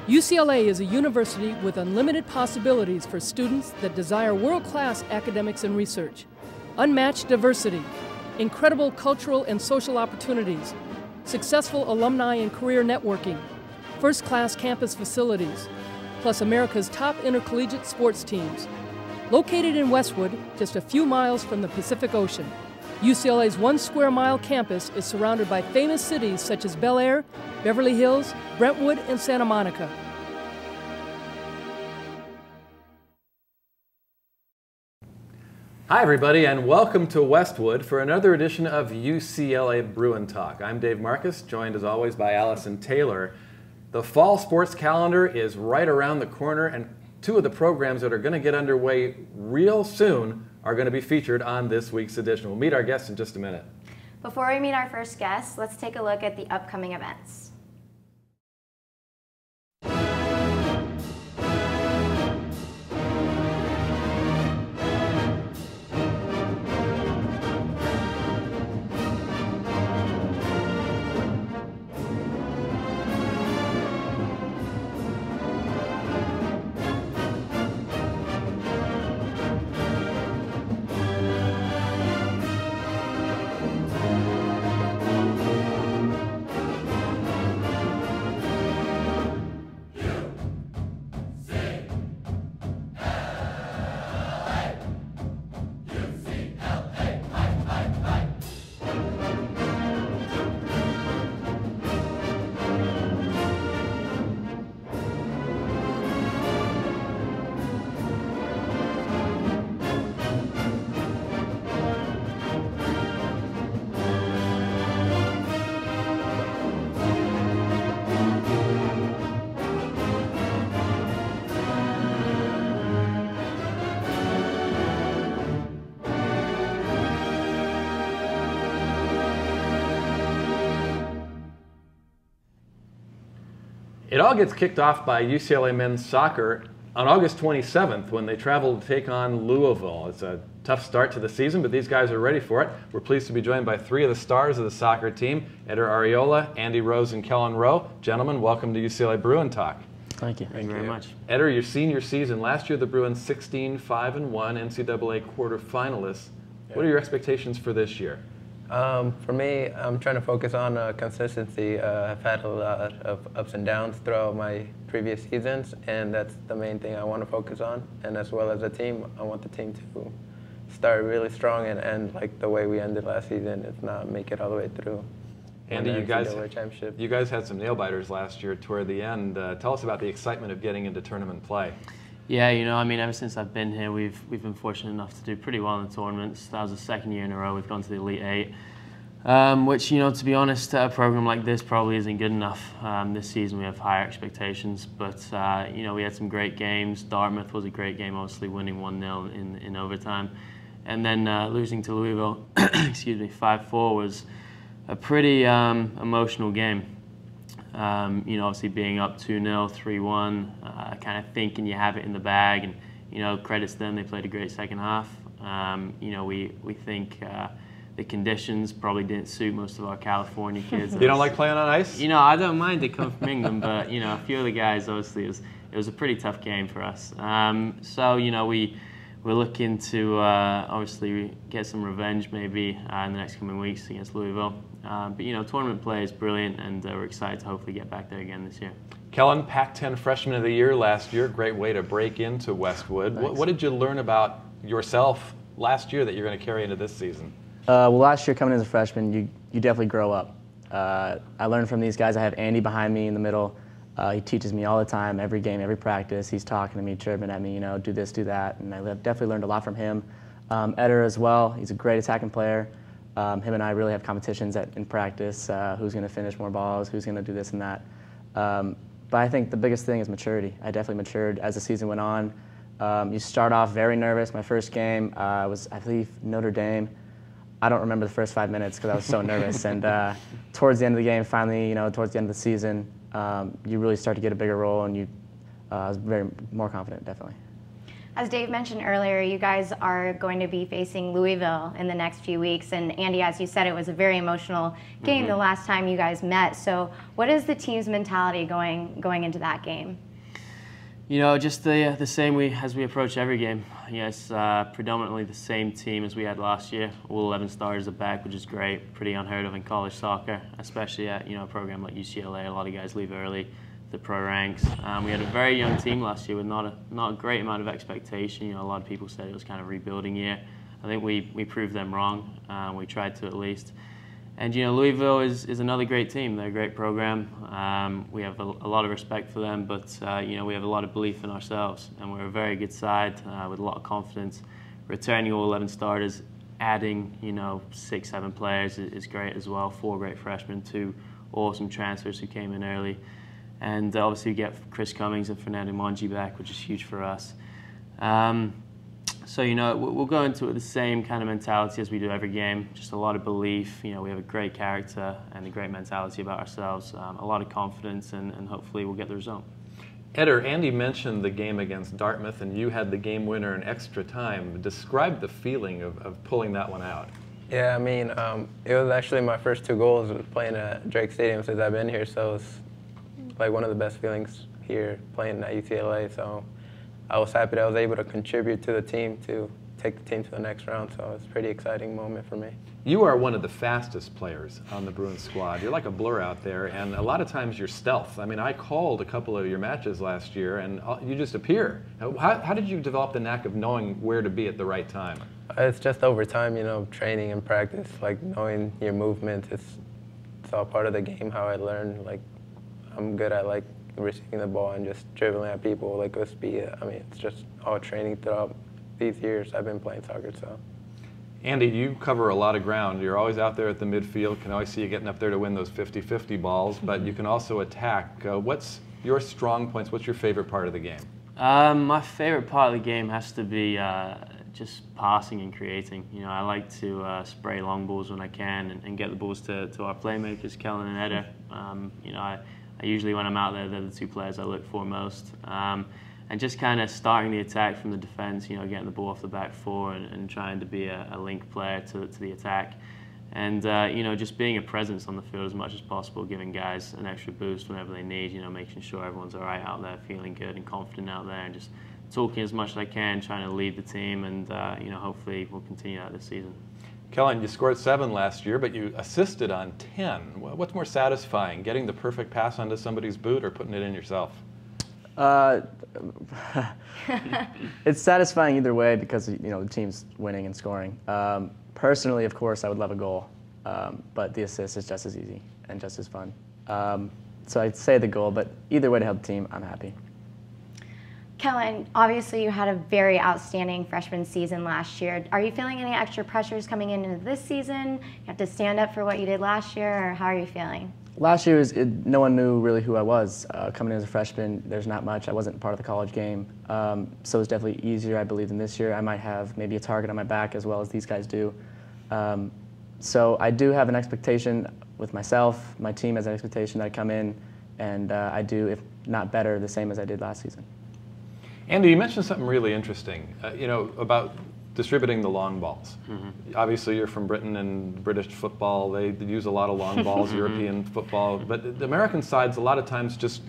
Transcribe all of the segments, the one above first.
UCLA is a university with unlimited possibilities for students that desire world-class academics and research, unmatched diversity, incredible cultural and social opportunities, successful alumni and career networking, first-class campus facilities, plus America's top intercollegiate sports teams. Located in Westwood, just a few miles from the Pacific Ocean, UCLA's 1 square mile campus is surrounded by famous cities such as Bel Air, Beverly Hills, Brentwood, and Santa Monica. Hi everybody, and welcome to Westwood for another edition of UCLA Bruin Talk. I'm Dave Marcus, joined as always by Allison Taylor. The fall sports calendar is right around the corner, and two of the programs that are going to get underway real soon are going to be featured on this week's edition. We'll meet our guests in just a minute. Before we meet our first guest, let's take a look at the upcoming events. It all gets kicked off by UCLA men's soccer on August 27th when they travel to take on Louisville. It's a tough start to the season, but these guys are ready for it. We're pleased to be joined by three of the stars of the soccer team, Eder Arreola, Rose and Kelyn Rowe. Gentlemen, welcome to UCLA Bruin Talk. Thank you. Thank you very much. Eder, your senior season, last year the Bruins 16-5-1 NCAA quarterfinalists. What are your expectations for this year? For me, I'm trying to focus on consistency. I've had a lot of ups and downs throughout my previous seasons, and that's the main thing I want to focus on. And as well as a team, I want the team to start really strong and end like the way we ended last season, if not make it all the way through. Andy, you guys had some nail-biters last year toward the end. Tell us about the excitement of getting into tournament play. Yeah, you know, I mean, ever since I've been here, we've been fortunate enough to do pretty well in the tournaments. That was the second year in a row we've gone to the Elite Eight, which, you know, to be honest, a program like this probably isn't good enough. This season we have higher expectations, but, you know, we had some great games. Dartmouth was a great game, obviously winning 1-0 in overtime. And then losing to Louisville, excuse me, 5-4 was a pretty emotional game. You know, obviously being up 2-0, 3-1, kind of thinking you have it in the bag, and, you know, credits them, they played a great second half. You know, we think the conditions probably didn't suit most of our California kids. You don't like playing on ice? You know, I don't mind, they come from England, but, you know, a few of the guys, obviously, it was a pretty tough game for us. So, you know, we're looking to obviously get some revenge maybe in the next coming weeks against Louisville. But, you know, tournament play is brilliant, and we're excited to hopefully get back there again this year. Kelyn, Pac-10 Freshman of the Year last year. Great way to break into Westwood. What did you learn about yourself last year that you're going to carry into this season? Well, last year coming as a freshman, you definitely grow up. I learned from these guys. I have Andy behind me in the middle. He teaches me all the time, every game, every practice. He's talking to me, chirping at me, you know, do this, do that. And I definitely learned a lot from him. Eder as well. He's a great attacking player. Him and I really have competitions in practice, who's going to finish more balls, who's going to do this and that. But I think the biggest thing is maturity. I definitely matured as the season went on. You start off very nervous. My first game was, I believe, Notre Dame. I don't remember the first 5 minutes because I was so nervous. And towards the end of the game, finally, you know, towards the end of the season, you really start to get a bigger role, and you I was more confident, definitely. As Dave mentioned earlier, you guys are going to be facing Louisville in the next few weeks. And Andy, as you said, it was a very emotional game the last time you guys met. So what is the team's mentality going into that game? You know, just the same as we approach every game. Yes, predominantly the same team as we had last year. All 11 starters are back, which is great. Pretty unheard of in college soccer, especially at a program like UCLA. A lot of guys leave early, the pro ranks. We had a very young team last year with not a great amount of expectation. A lot of people said it was kind of a rebuilding year. I think we proved them wrong. We tried to, at least. And Louisville is another great team. They're a great program. We have a lot of respect for them, but we have a lot of belief in ourselves, and we're a very good side with a lot of confidence. Returning all 11 starters, adding 6, 7 players is great as well. 4 great freshmen, 2 awesome transfers who came in early, and obviously we get Chris Cummings and Fernando Mongi back, which is huge for us. So, we'll go into it the same kind of mentality as we do every game, just a lot of belief. We have a great character and a great mentality about ourselves, a lot of confidence, and hopefully we'll get the result. Eder, Andy mentioned the game against Dartmouth, and you had the game winner in extra time. Describe the feeling of pulling that one out. Yeah, I mean, it was actually my first 2 goals playing at Drake Stadium since I've been here, so it's like one of the best feelings here playing at UCLA. So I was happy that I was able to contribute to the team to take the team to the next round, so it's a pretty exciting moment for me. You are one of the fastest players on the Bruin squad. You're like a blur out there, and a lot of times you're stealth. I mean, I called a couple of your matches last year, and you just appear. How did you develop the knack of knowing where to be at the right time? It's just over time, training and practice, like knowing your movements. It's all part of the game, how I learned. Like, I'm good at receiving the ball and just dribbling at people with speed. I mean, it's just all training throughout these years I've been playing soccer. So, Andy, you cover a lot of ground. You're always out there at the midfield. Can always see you getting up there to win those 50-50 balls, but you can also attack. What's your strong points? What's your favorite part of the game? My favorite part of the game has to be just passing and creating. I like to spray long balls when I can and get the balls to our playmakers, Kelyn and Eder. I usually, when I'm out there, they're the 2 players I look for most. And just kind of starting the attack from the defense, getting the ball off the back 4 and trying to be a link player to the attack. And, just being a presence on the field as much as possible, giving guys an extra boost whenever they need, making sure everyone's all right out there, feeling good and confident out there, and just talking as much as I can, trying to lead the team, and, hopefully we'll continue that this season. Kelyn, you scored 7 last year, but you assisted on 10. What's more satisfying, getting the perfect pass onto somebody's boot or putting it in yourself? It's satisfying either way because the team's winning and scoring. Personally, of course, I would love a goal, but the assist is just as easy and just as fun. So I'd say the goal, but either way to help the team, I'm happy. Kelyn, obviously you had a very outstanding freshman season last year. Are you feeling any extra pressures coming into this season? You have to stand up for what you did last year, or how are you feeling? Last year, no one knew really who I was. Coming in as a freshman, there's not much. I wasn't part of the college game. So it's definitely easier, I believe, than this year. I might have maybe a target on my back as well as these guys do. So I do have an expectation with myself. My team has an expectation that I come in and I do, if not better, the same as I did last season. Andy, you mentioned something really interesting, about distributing the long balls. Obviously, you're from Britain, and British football, they use a lot of long balls, European football, but the American sides a lot of times just,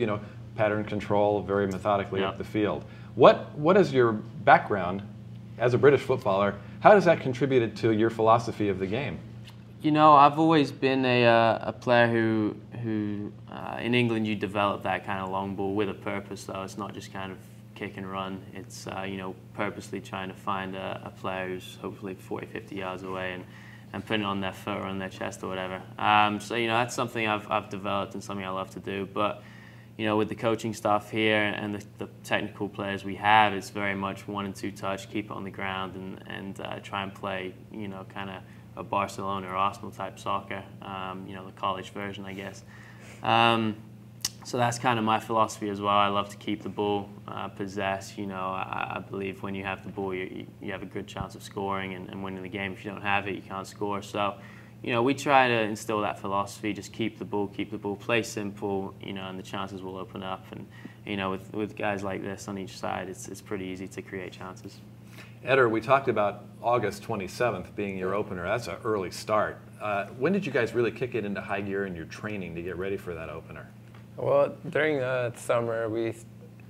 pattern control very methodically up the field. What is your background as a British footballer? How has that contributed to your philosophy of the game? I've always been a player who in England, you develop that kind of long ball with a purpose, though. It's not just kind of kick and run. It's purposely trying to find a player who's hopefully 40, 50 yards away and putting it on their foot or on their chest or whatever. So that's something I've developed and something I love to do. But with the coaching staff here and the technical players we have, it's very much 1 and 2 touch, keep it on the ground, and try and play kind of a Barcelona or Arsenal type soccer. The college version, I guess. So that's kind of my philosophy as well. I love to keep the ball, possess. I believe when you have the ball, you have a good chance of scoring and winning the game. If you don't have it, you can't score. So, you know, we try to instill that philosophy, just keep the ball, play simple, you know, and the chances will open up. And, you know, with guys like this on each side, it's pretty easy to create chances. Eder, we talked about August 27th being your opener. That's an early start. When did you guys really kick it into high gear in your training to get ready for that opener? Well, during summer, we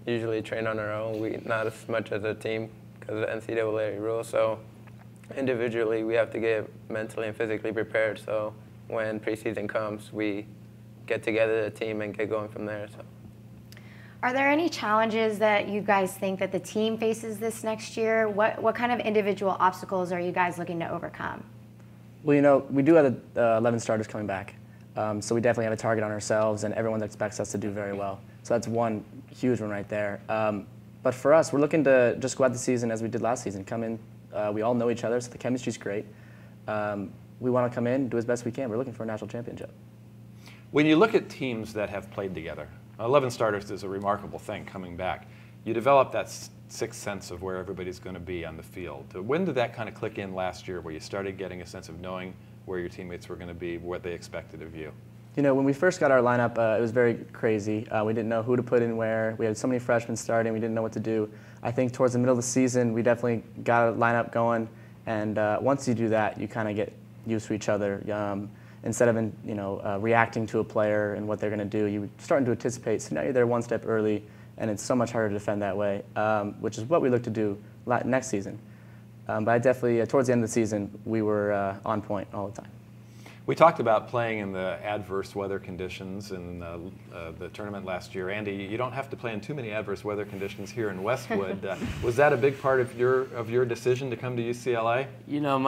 usually train on our own. Not as much as a team because of the NCAA rules. So individually, we have to get mentally and physically prepared. So when preseason comes, we get together as a team and get going from there. So. Are there any challenges that you guys think that the team faces this next year? What kind of individual obstacles are you guys looking to overcome? Well, you know, we do have the 11 starters coming back. So we definitely have a target on ourselves, and everyone expects us to do very well. So that's one huge one right there. But for us, we're looking to just go out the season as we did last season. Come in, we all know each other, so the chemistry's great. We want to come in, do as best we can. We're looking for a national championship. When you look at teams that have played together, 11 starters is a remarkable thing coming back. You develop that sixth sense of where everybody's going to be on the field. When did that kind of click in last year, where you started getting a sense of knowing where your teammates were going to be, what they expected of you? You know, when we first got our lineup, it was very crazy. We didn't know who to put in where. We had so many freshmen starting, we didn't know what to do. I think towards the middle of the season, we definitely got a lineup going, and once you do that, you kind of get used to each other. Instead of reacting to a player and what they're going to do, you're starting to anticipate. So now you're there one step early, and it's so much harder to defend that way, which is what we look to do next season. But I definitely, towards the end of the season, we were on point all the time. We talked about playing in the adverse weather conditions in the tournament last year. Andy, you don't have to play in too many adverse weather conditions here in Westwood. Was that a big part of your decision to come to UCLA? You know,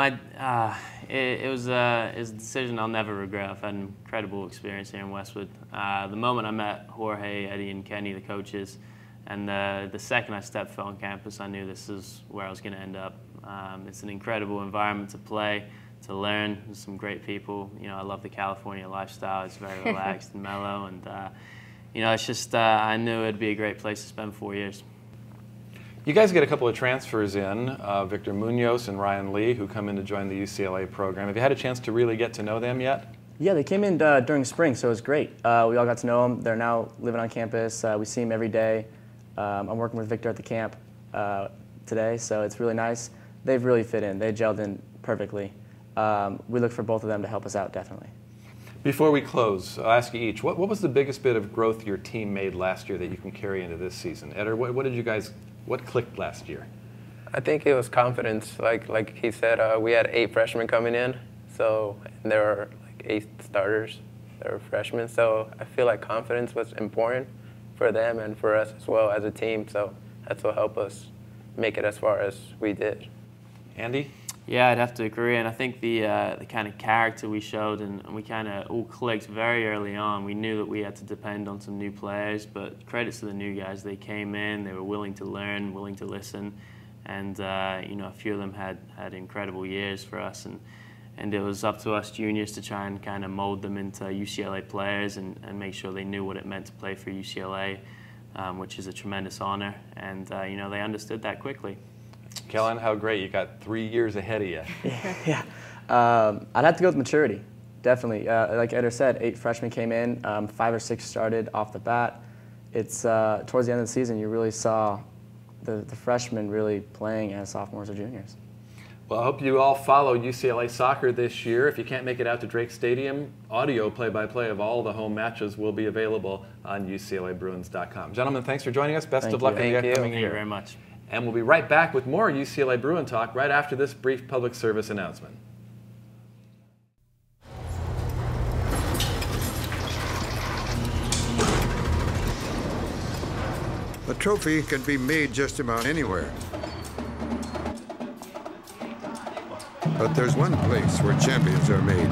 it was a decision I'll never regret. I've had an incredible experience here in Westwood. The moment I met Jorge, Eddie, and Kenny, the coaches, and the second I stepped foot on campus, I knew this is where I was going to end up. It's an incredible environment to play, to learn. There's some great people. You know, I love the California lifestyle. It's very relaxed and mellow, and you know, it's just I knew it'd be a great place to spend 4 years. You guys get a couple of transfers in, Victor Munoz and Ryan Lee, who come in to join the UCLA program. Have you had a chance to really get to know them yet? Yeah, they came in during spring, so it was great. We all got to know them. They're now living on campus. We see them every day. I'm working with Victor at the camp today, so it's really nice. They've really fit in. They gelled in perfectly. We look for both of them to help us out, definitely. Before we close, I'll ask you each, what was the biggest bit of growth your team made last year that you can carry into this season? Eder, what clicked last year? I think it was confidence. Like he said, we had 8 freshmen coming in, and there were like 8 starters that were freshmen. So I feel like confidence was important for them and for us as well as a team. So that's what helped us make it as far as we did. Andy? Yeah, I'd have to agree, and I think the kind of character we showed and we kind of all clicked very early on. We knew that we had to depend on some new players, but credits to the new guys. They came in, they were willing to learn, willing to listen, and you know, a few of them had incredible years for us, and it was up to us juniors to try and kind of mold them into UCLA players and make sure they knew what it meant to play for UCLA, which is a tremendous honor, and you know, they understood that quickly. Kelyn, how great. You got 3 years ahead of you. Yeah. I'd have to go with maturity, definitely. Like Eder said, 8 freshmen came in, 5 or 6 started off the bat. It's towards the end of the season, you really saw the freshmen really playing as sophomores or juniors. Well, I hope you all follow UCLA soccer this year. If you can't make it out to Drake Stadium, audio play-by-play of all the home matches will be available on UCLABruins.com. Gentlemen, thanks for joining us. Best of luck in the upcoming year. Thank you very much. And we'll be right back with more UCLA Bruin Talk right after this brief public service announcement. A trophy can be made just about anywhere. But there's one place where champions are made.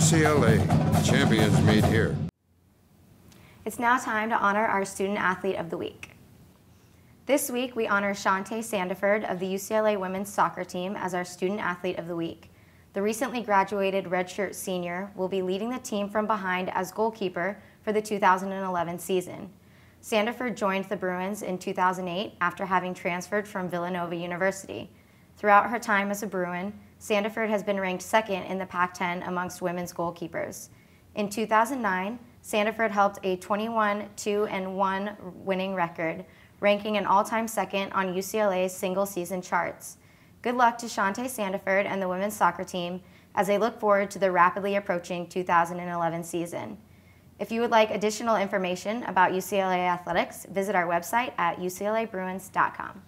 UCLA, champions meet here. It's now time to honor our Student Athlete of the Week. This week, we honor Chante Sandiford of the UCLA women's soccer team as our Student Athlete of the Week. The recently graduated redshirt senior will be leading the team from behind as goalkeeper for the 2011 season. Sandiford joined the Bruins in 2008 after having transferred from Villanova University. Throughout her time as a Bruin, Sandiford has been ranked second in the Pac-10 amongst women's goalkeepers. In 2009, Sandiford helped a 21-2-1 winning record, ranking an all-time second on UCLA's single-season charts. Good luck to Chante Sandiford and the women's soccer team as they look forward to the rapidly approaching 2011 season. If you would like additional information about UCLA athletics, visit our website at uclabruins.com.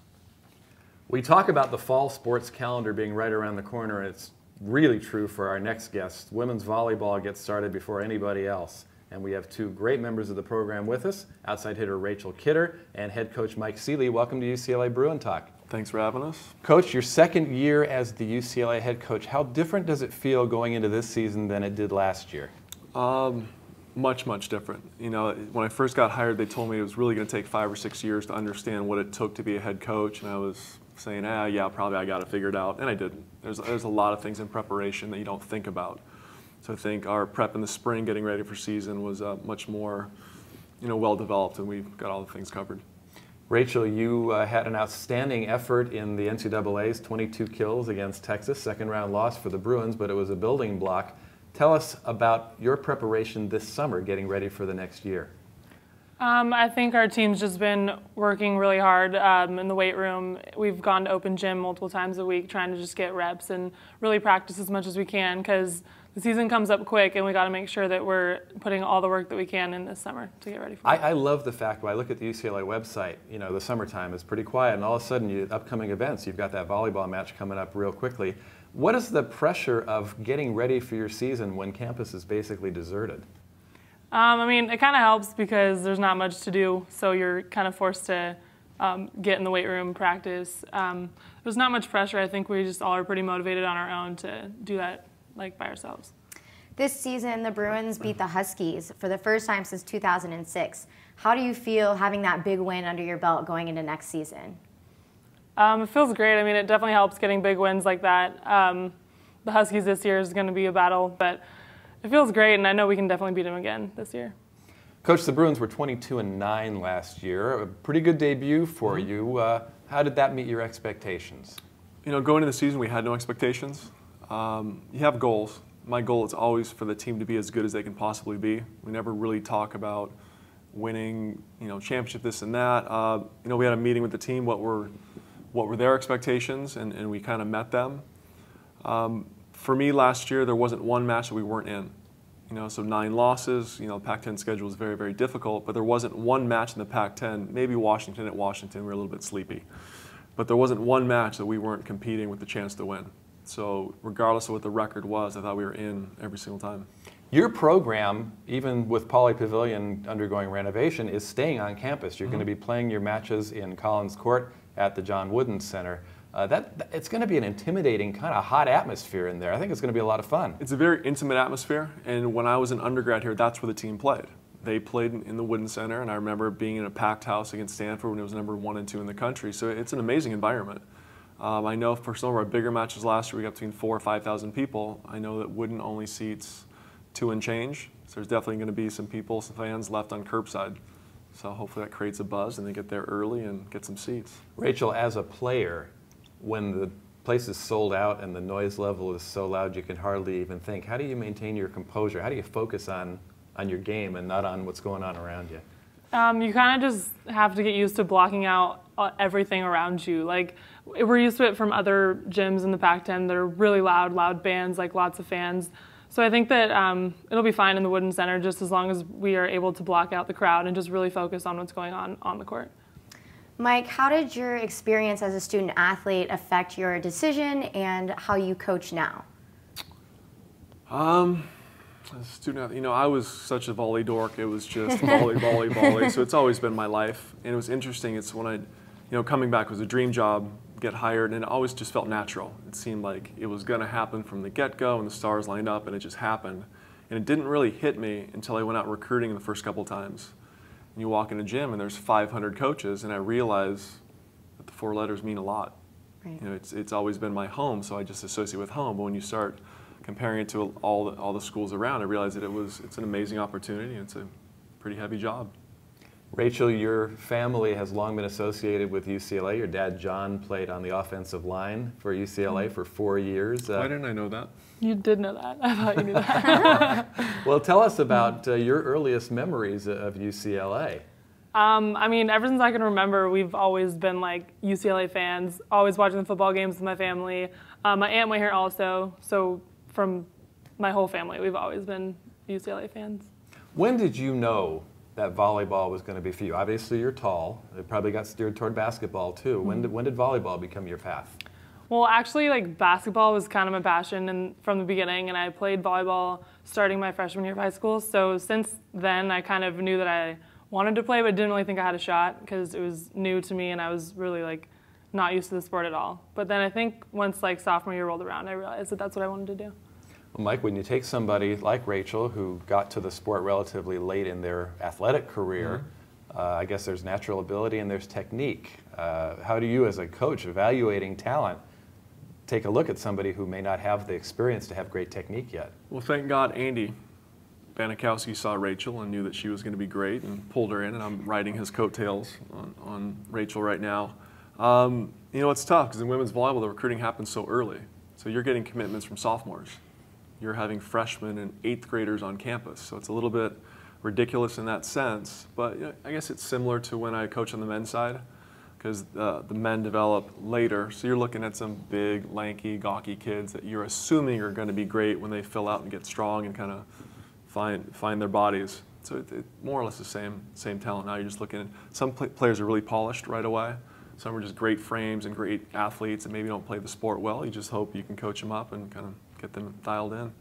We talk about the fall sports calendar being right around the corner, and it's really true for our next guest. Women's volleyball gets started before anybody else, and we have two great members of the program with us, outside hitter Rachael and head coach Mike Seeley. Welcome to UCLA Bruin Talk. Thanks for having us. Coach, your second year as the UCLA head coach, how different does it feel going into this season than it did last year? Much, much different. You know, when I first got hired, they told me it was really going to take 5 or 6 years to understand what it took to be a head coach, and I was saying, yeah, probably I got it figured out, and I didn't. There's a lot of things in preparation that you don't think about. So I think our prep in the spring, getting ready for season, was much more, well developed, and we've got all the things covered. Rachael, you had an outstanding effort in the NCAA's 22 kills against Texas, second round loss for the Bruins, but it was a building block. Tell us about your preparation this summer, getting ready for the next year. I think our team's just been working really hard in the weight room. We've gone to open gym multiple times a week trying to just get reps and really practice as much as we can because the season comes up quick and we got to make sure that we're putting all the work that we can in this summer to get ready for it. I love the fact when I look at the UCLA website, the summertime is pretty quiet, and all of a sudden, upcoming events, you've got that volleyball match coming up real quickly. What is the pressure of getting ready for your season when campus is basically deserted? It kind of helps because there's not much to do, so you're kind of forced to get in the weight room, practice. There's not much pressure. I think we just all are pretty motivated on our own to do that by ourselves. This season, the Bruins beat the Huskies for the first time since 2006. How do you feel having that big win under your belt going into next season? It feels great. It definitely helps getting big wins like that. The Huskies this year is going to be a battle, but it feels great, and I know we can definitely beat them again this year. Coach, the Bruins were 22-9 last year. A pretty good debut for you. How did that meet your expectations? Going into the season, we had no expectations. You have goals. My goal is always for the team to be as good as they can possibly be. We never really talk about winning, championship, this and that. We had a meeting with the team, what were their expectations, and we kind of met them. For me last year, there wasn't one match that we weren't in. So 9 losses, the Pac-10 schedule was very, very difficult, but there wasn't one match in the Pac-10, maybe Washington, we were a little bit sleepy. But there wasn't one match that we weren't competing with the chance to win. So regardless of what the record was, I thought we were in every single time. Your program, even with Pauley Pavilion undergoing renovation, is staying on campus. You're going to be playing your matches in Collins Court at the John Wooden Center. It's going to be an intimidating, kind of hot atmosphere in there. I think it's going to be a lot of fun. It's a very intimate atmosphere, and when I was an undergrad here, that's where the team played. They played in the Wooden Center, and I remember being in a packed house against Stanford when it was number 1 and 2 in the country. So it's an amazing environment. I know for some of our bigger matches last year, we got between 4,000 or 5,000 people. I know that Wooden only seats 2 and change, so there's definitely going to be some people, some fans left on curbside. So hopefully that creates a buzz and they get there early and get some seats. Rachael, as a player, when the place is sold out and the noise level is so loud you can hardly even think, how do you maintain your composure? How do you focus on your game and not on what's going on around you? You kind of just have to get used to blocking out everything around you. Like, we're used to it from other gyms in the Pac-10 that are really loud bands, like lots of fans. So I think that it'll be fine in the Wooden Center just as long as we are able to block out the crowd and just really focus on what's going on the court. Mike, how did your experience as a student athlete affect your decision and how you coach now? As a student athlete, I was such a volley dork. It was just volley. So it's always been my life. And it was interesting. It's when I, coming back was a dream job, get hired, and it always just felt natural. It seemed like it was going to happen from the get-go, and the stars lined up, and it just happened. And it didn't really hit me until I went out recruiting the first couple times. And you walk in a gym, and there's 500 coaches, and I realize that the 4 letters mean a lot. Right. It's always been my home, so I just associate with home. But when you start comparing it to all the schools around, I realized that it's an amazing opportunity. It's a pretty heavy job. Rachael, your family has long been associated with UCLA. Your dad, John, played on the offensive line for UCLA for 4 years. Why didn't I know that? You did know that. I thought you knew that. Well, tell us about your earliest memories of UCLA. I mean, ever since I can remember, we've always been like UCLA fans, always watching the football games with my family. My aunt went here also, so from my whole family, we've always been UCLA fans. When did you know that volleyball was going to be for you? Obviously, you're tall. It probably got steered toward basketball, too. When did volleyball become your path? Well, actually, like basketball was kind of my passion from the beginning, and I played volleyball starting my freshman year of high school. So since then, I kind of knew that I wanted to play, but didn't really think I had a shot because it was new to me, and I was really like not used to the sport at all. But then I think once like sophomore year rolled around, I realized that that's what I wanted to do. Well, Mike, when you take somebody like Rachael, who got to the sport relatively late in their athletic career, I guess there's natural ability and there's technique. How do you, as a coach, evaluating talent, take a look at somebody who may not have the experience to have great technique yet? Well, thank God Andy Banikowski saw Rachael and knew that she was going to be great and pulled her in, and I'm riding his coattails on Rachael right now. You know, it's tough because in women's volleyball, the recruiting happens so early. So you're getting commitments from sophomores. You're having freshmen and 8th graders on campus. So it's a little bit ridiculous in that sense. But you know, I guess it's similar to when I coach on the men's side because the men develop later. So you're looking at some big, lanky, gawky kids that you're assuming are going to be great when they fill out and get strong and kind of find their bodies. So it more or less the same talent. Now you're just looking at some players are really polished right away. Some are just great frames and great athletes and maybe don't play the sport well. You just hope you can coach them up and kind of get them dialed in.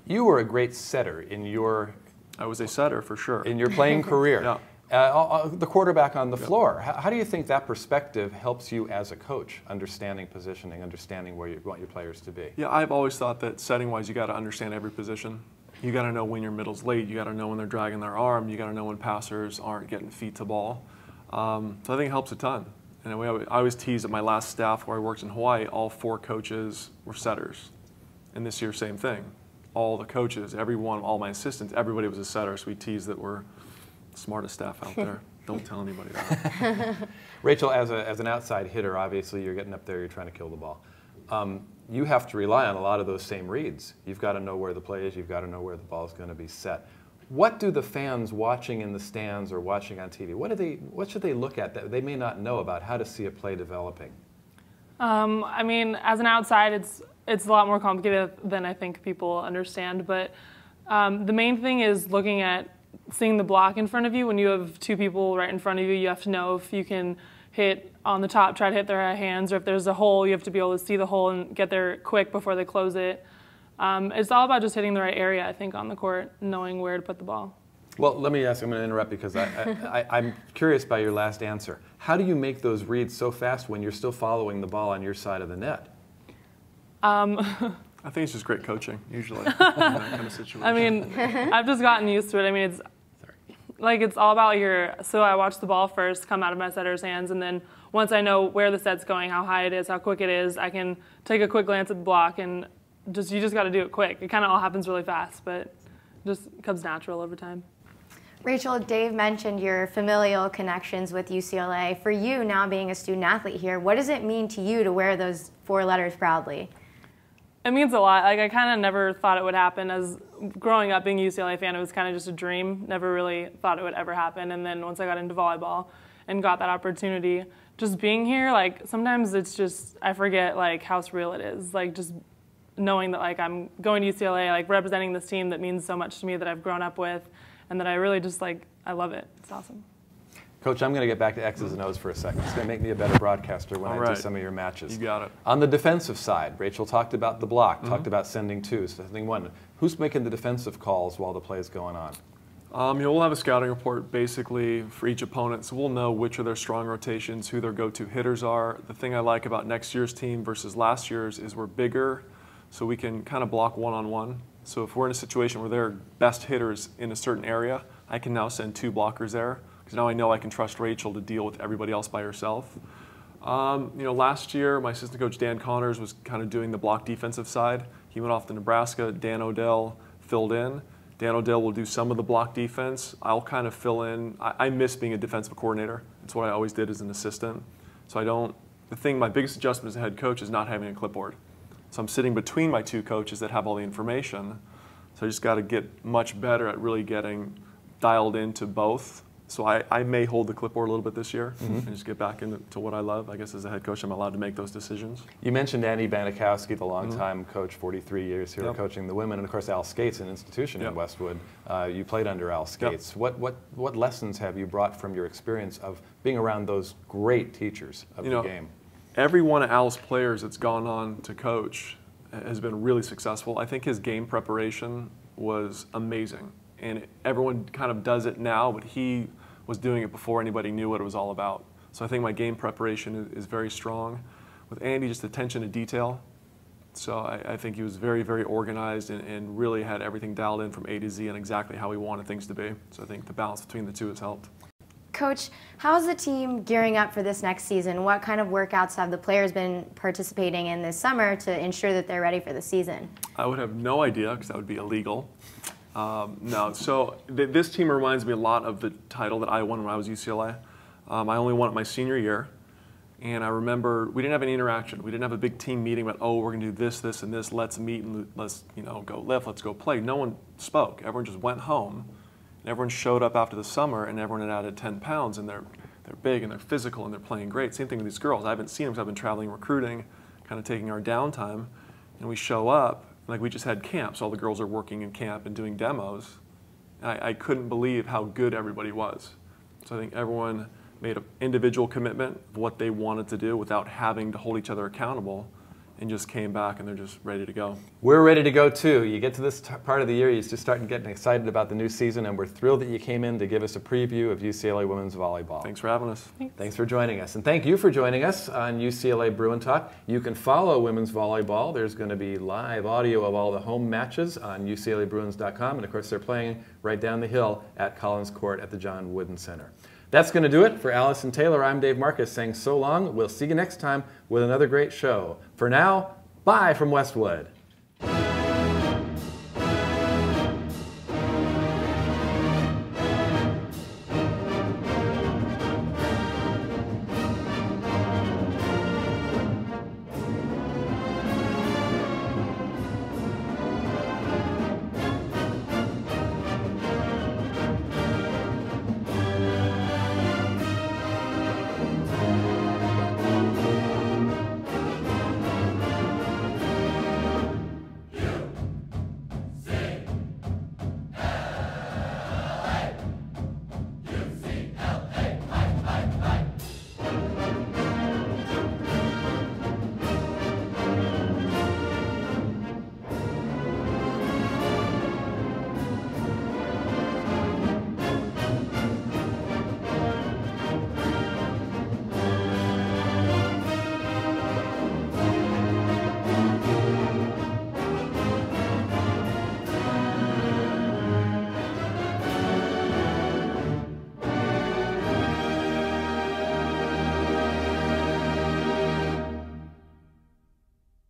You were a great setter in your... I was a setter for sure. In your playing career. Yeah. The quarterback on the floor. How do you think that perspective helps you as a coach, understanding positioning, understanding where you want your players to be? Yeah, I've always thought that setting-wise, you got to understand every position. You got to know when your middle's late. You got to know when they're dragging their arm. You got to know when passers aren't getting feet to ball. So I think it helps a ton. And I always tease at my last staff where I worked in Hawaii, all 4 coaches were setters. And this year, same thing. All the coaches, everyone, all my assistants, everybody was a setter. So we tease that we're the smartest staff out there. Don't tell anybody that. Rachael, as an outside hitter, obviously you're getting up there, you're trying to kill the ball. You have to rely on a lot of those same reads. You've got to know where the play is. You've got to know where the ball is going to be set. What do the fans watching in the stands or watching on TV, what should they look at that they may not know about how to see a play developing? I mean, as an outside, it's a lot more complicated than I think people understand. But the main thing is looking at seeing the block in front of you. When you have 2 people right in front of you, you have to know if you can hit on the top, try to hit their hands, or if there's a hole, you have to be able to see the hole and get there quick before they close it. It's all about just hitting the right area, I think, on the court, knowing where to put the ball. Well, let me ask, I'm going to interrupt because I'm curious by your last answer. How do you make those reads so fast when you're still following the ball on your side of the net? I think it's just great coaching, usually, in that kind of situation. I mean, I've just gotten used to it. I mean, it's all about so I watch the ball first come out of my setter's hands, and then once I know where the set's going, how high it is, how quick it is, I can take a quick glance at the block and you just got to do it quick. It kind of all happens really fast, but it just comes natural over time. Rachael, Dave mentioned your familial connections with UCLA. For you, now being a student athlete here, what does it mean to you to wear those 4 letters proudly? It means a lot. Like, I kind of never thought it would happen. As growing up being a UCLA fan, it was kind of just a dream. Never really thought it would ever happen. And then once I got into volleyball and got that opportunity, just being here, like, sometimes it's just, I forget, like, how surreal it is. Like, just knowing that, like, I'm going to UCLA, like, representing this team that means so much to me that I've grown up with, and that I really just, like, I love it. It's awesome. Coach, I'm going to get back to X's and O's for a second. It's going to make me a better broadcaster when I do some of your matches. You got it. On the defensive side, Rachael talked about the block, talked about sending 2, sending 1. Who's making the defensive calls while the play is going on? We'll have a scouting report basically for each opponent, so we'll know which of their strong rotations, who their go-to hitters are. The thing I like about next year's team versus last year's is we're bigger, so we can kind of block one-on-one. So if we're in a situation where they're best hitters in a certain area, I can now send 2 blockers there, because now I know I can trust Rachael to deal with everybody else by herself. Last year, my assistant coach Dan Connors was kind of doing the block defensive side. He went off to Nebraska. Dan Odell filled in. Dan O'Dell will do some of the block defense. I'll kind of fill in. I miss being a defensive coordinator. It's what I always did as an assistant. So my biggest adjustment as a head coach is not having a clipboard. So I'm sitting between my two coaches that have all the information. So I just got to get much better at really getting dialed into both. So I may hold the clipboard a little bit this year and just get back into what I love. I guess as a head coach, I'm allowed to make those decisions. You mentioned Andy Banikowski, the longtime coach, 43 years here coaching the women, and of course Al Skates, an institution in Westwood. You played under Al Skates. What lessons have you brought from your experience of being around those great teachers of the game? Every one of Al's players that's gone on to coach has been really successful. I think his game preparation was amazing. And everyone kind of does it now, but he was doing it before anybody knew what it was all about. So I think my game preparation is very strong. With Andy, just attention to detail. So I think he was very, very organized and really had everything dialed in from A to Z and exactly how he wanted things to be. So I think the balance between the two has helped. Coach, how's the team gearing up for this next season? What kind of workouts have the players been participating in this summer to ensure that they're ready for the season? I would have no idea because that would be illegal. This team reminds me a lot of the title that I won when I was UCLA. I only won it my senior year, and I remember we didn't have any interaction. We didn't have a big team meeting about, oh, we're going to do this, this, and this. Let's meet and let's go lift. Let's go play. No one spoke. Everyone just went home, and everyone showed up after the summer, and everyone had added 10 pounds, and they're big and they're physical and they're playing great. Same thing with these girls. I haven't seen them because I've been traveling, recruiting, kind of taking our downtime, and we show up. Like we just had camps. All the girls are working in camp and doing demos. And I couldn't believe how good everybody was. So I think everyone made an individual commitment of what they wanted to do without having to hold each other accountable, and just came back and they're just ready to go. We're ready to go too. You get to this part of the year, you just start getting excited about the new season, and we're thrilled that you came in to give us a preview of UCLA women's volleyball. Thanks for having us. Thanks for joining us. And thank you for joining us on UCLA Bruin Talk. You can follow women's volleyball. There's going to be live audio of all the home matches on UCLABruins.com. And of course, they're playing right down the hill at Collins Court at the John Wooden Center. That's going to do it. For Allison Taylor, I'm Dave Marcus saying so long. We'll see you next time with another great show. For now, bye from Westwood.